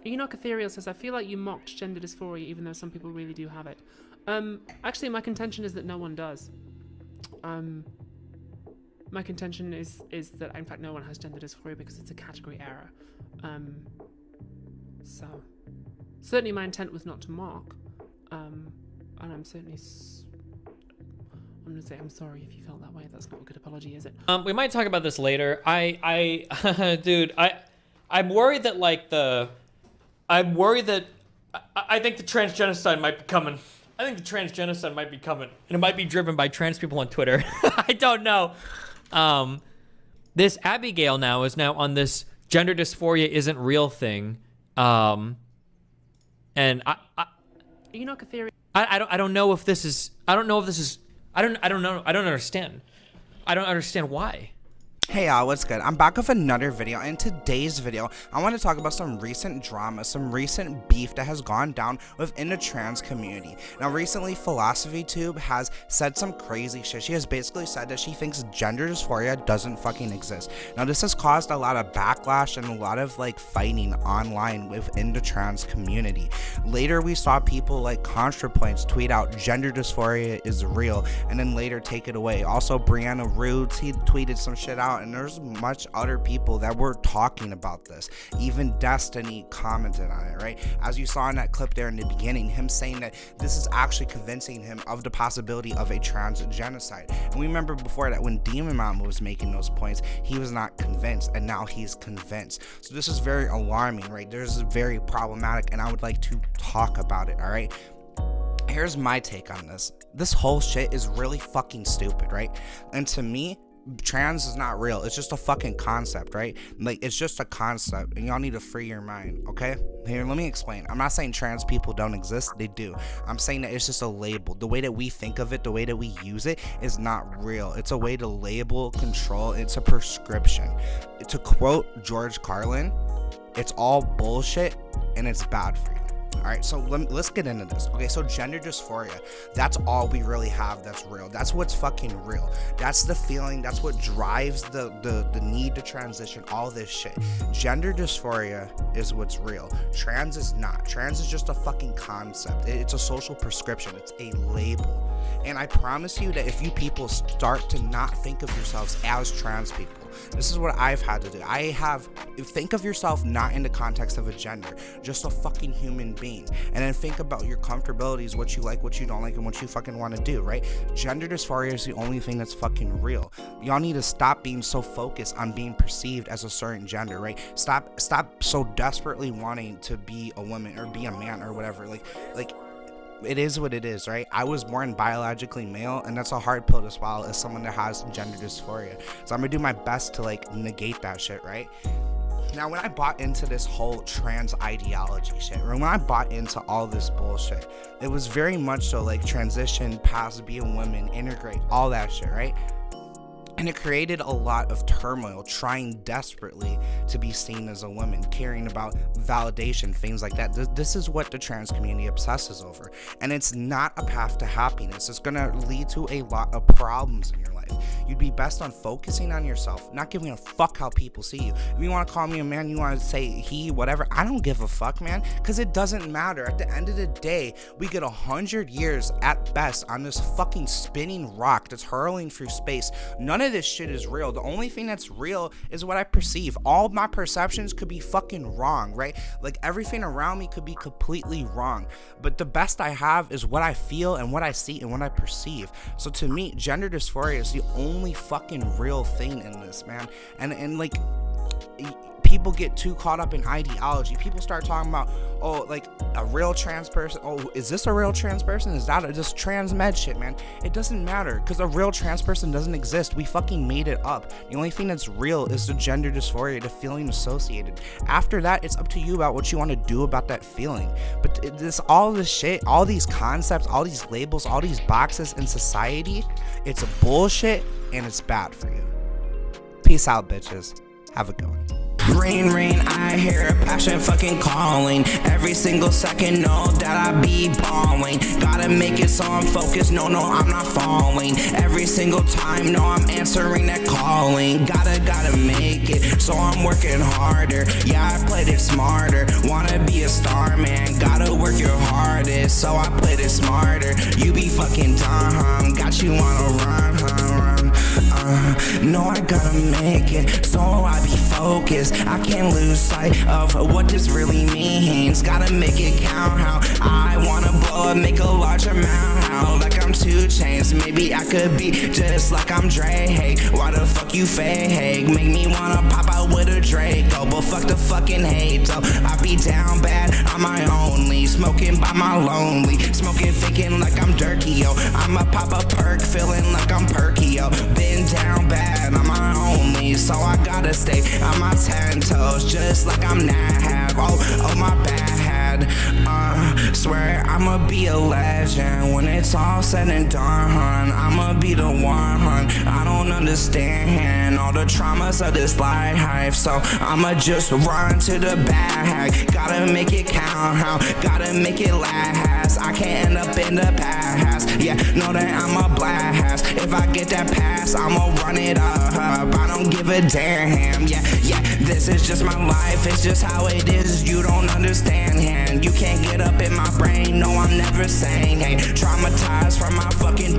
Enoch Ethereal says, I feel like you mocked gender dysphoria even though some people really do have it. Actually, my contention is that no one does. My contention is that, in fact, no one has gender dysphoria because it's a category error. So, certainly my intent was not to mock. And I'm certainly... I'm going to say I'm sorry if you felt that way. That's not a good apology, is it? We might talk about this later. Dude, I'm worried that, like, I think the transgenocide might be coming. I think the transgenocide might be coming. And it might be driven by trans people on Twitter. I don't know. This Abigail now is now on this gender dysphoria isn't real thing. And Enoch Ethereal. I don't know if this is, I don't know. I don't know. I don't understand. I don't understand why. Hey y'all, what's good? I'm back with another video. In today's video, I want to talk about some recent drama, some recent beef that has gone down within the trans community. Now recently, PhilosophyTube has said some crazy shit. She has basically said that she thinks gender dysphoria doesn't fucking exist. Now this has caused a lot of backlash and a lot of like fighting online within the trans community. Later we saw people like ContraPoints tweet out gender dysphoria is real and then later take it away. Also Brianna Roots, he tweeted some shit out, and there's much other people that were talking about this. Even Destiny commented on it, right? As you saw in that clip there in the beginning, him saying that this is actually convincing him of the possibility of a trans genocide. And we remember before that when Demon Mama was making those points, he was not convinced, and now he's convinced. So this is very alarming, right? This is very problematic, and I would like to talk about it, all right? Here's my take on this. This whole shit is really fucking stupid, right? And to me, trans is not real. It's just a fucking concept, right? Like, it's just a concept, and y'all need to free your mind, okay? Here, let me explain. I'm not saying trans people don't exist. They do. I'm saying that it's just a label. The way that we think of it, the way that we use it is not real. It's a way to label, control. It's a prescription. To quote George Carlin, it's all bullshit, and it's bad for you. Alright, so let's get into this. Okay, so gender dysphoria, that's all we really have that's real. That's what's fucking real. That's the feeling, that's what drives the need to transition, all this shit. Gender dysphoria is what's real. Trans is not. Trans is just a fucking concept. It's a social prescription. It's a label. And I promise you that if you people start to not think of yourselves as trans people, this is what I've had to do. Think of yourself not in the context of a gender, just a fucking human being. And then think about your comfortabilities, what you like, what you don't like, and what you fucking want to do, right? Gender dysphoria is the only thing that's fucking real. Y'all need to stop being so focused on being perceived as a certain gender, right? Stop so desperately wanting to be a woman or be a man or whatever. Like it is what it is, right? I was born biologically male, and that's a hard pill to swallow as someone that has gender dysphoria. So I'm gonna do my best to like negate that shit, right? Now, when I bought into this whole trans ideology shit, or when I bought into all this bullshit, it was very much so like transition, pass, be a woman, integrate, all that shit, right? And it created a lot of turmoil, trying desperately to be seen as a woman, caring about validation, things like that. This is what the trans community obsesses over. And it's not a path to happiness. It's gonna lead to a lot of problems in your life. You'd be best on focusing on yourself, not giving a fuck how people see you. If you wanna call me a man, you wanna say he, whatever, I don't give a fuck, man, because it doesn't matter. At the end of the day, we get 100 years at best on this fucking spinning rock that's hurling through space. None of this shit is real. The only thing that's real is what I perceive. All my perceptions could be fucking wrong, right? Like everything around me could be completely wrong, but the best I have is what I feel and what I see and what I perceive. So to me, gender dysphoria is the only fucking real thing in this, man. And like, people get too caught up in ideology. People start talking about, oh, like a real trans person. Oh, is this a real trans person? Is that just trans med shit, man? It doesn't matter, because a real trans person doesn't exist. We fucking made it up. The only thing that's real is the gender dysphoria, the feeling associated. After that, it's up to you about what you want to do about that feeling. But all this shit, all these concepts, all these labels, all these boxes in society, it's a bullshit and it's bad for you. Peace out, bitches. Have a good one. Rain, rain, I hear a passion fucking calling. Every single second, know that I be balling. Gotta make it so I'm focused, no, I'm not falling. Every single time, no, I'm answering that calling. Gotta make it, so I'm working harder. Yeah, I played it smarter. Wanna so I put it smarter. You be fucking dumb, got you on a run, run. No, I gotta make it, so I be focused. I can't lose sight of what this really means. Gotta make it count how I wanna blow up, make a large amount. How like I'm 2 Chainz, maybe I could be just like I'm Dre. Hey, why the fuck you fake? Make me wanna pop out with a Draco, but fuck the fucking hate. So I be down bad on my only, smoking by my lonely, smoking thinking like I'm Durkee, yo. I'ma pop a perk, feeling like I'm perky, yo. Been down bad on my only, so I gotta stay on my 10 toes, just like I'm Nab. Oh my bad. Swear I'ma be a legend when it's all said and done, hun. I'ma be the one, hun. I don't understand all the traumas of this life, so I'ma just run to the bag. Gotta make it count, how gotta make it last. I can't end up in the past. Yeah, know that I'm a blast. If I get that pass, I'ma run it up. I don't give a damn. Yeah, this is just my life. It's just how it is. You don't understand, and you can't get up in my brain. No, I'm never saying, hey, traumatized from my fucking